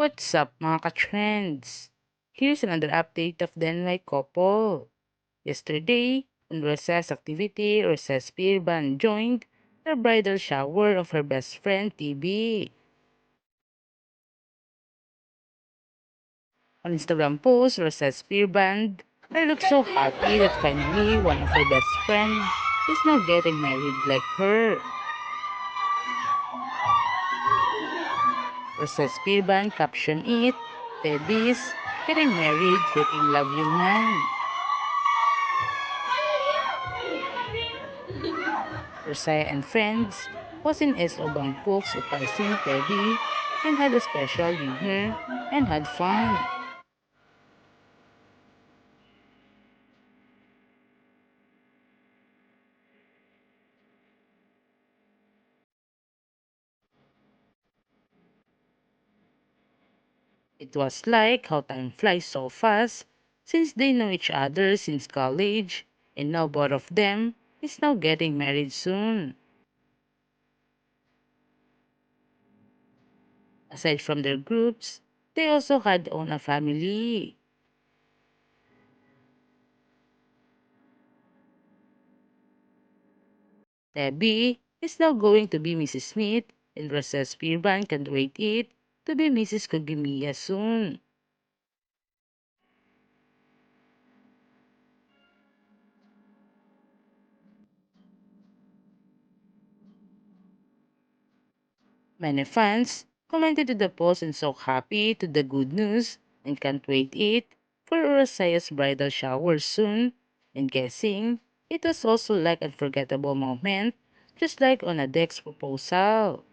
What's up mga ka-trends? Here's another update of the Enlight couple. Yesterday, on recess activity, recess Pirban joined the bridal shower of her best friend TB. On Instagram post, recess Pirban, I look so happy that finally one of her best friends is now getting married like her. Recess Pirban caption it, Teddy's getting married, freaking love you man. Rosaya and friends was in S.O. Bangkok surprising Teddy and had a special dinner and had fun. It was like how time flies so fast since they know each other since college and now both of them is now getting married soon. Aside from their groups, they also had own a family. Debbie is now going to be Mrs. Smith and Rosas Spearban can't wait it to be Mrs. Kogimiya soon. Many fans commented to the post and so happy to the good news and can't wait it for Urasaya's bridal shower soon and guessing it was also like unforgettable moment just like on a Dex proposal.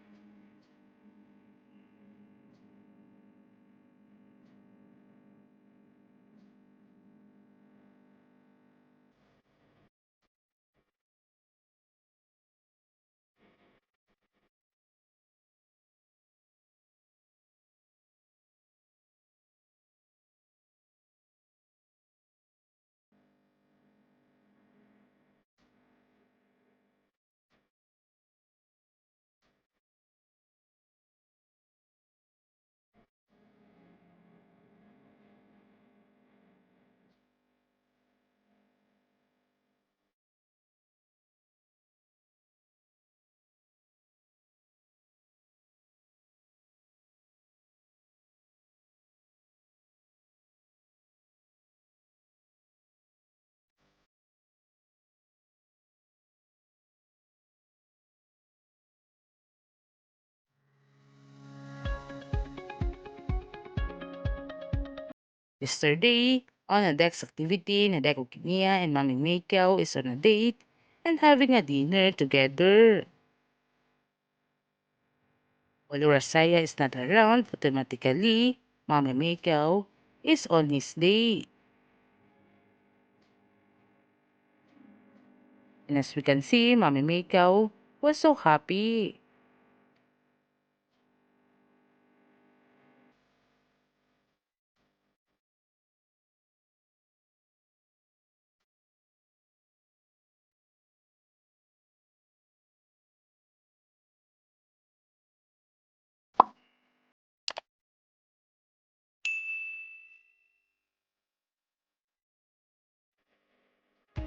Yesterday, on a Dex activity, Nadeko Kinia and Mami Makao is on a date and having a dinner together. While Urasaya is not around, automatically, Mami Makao is on his date. And as we can see, Mami Makao was so happy.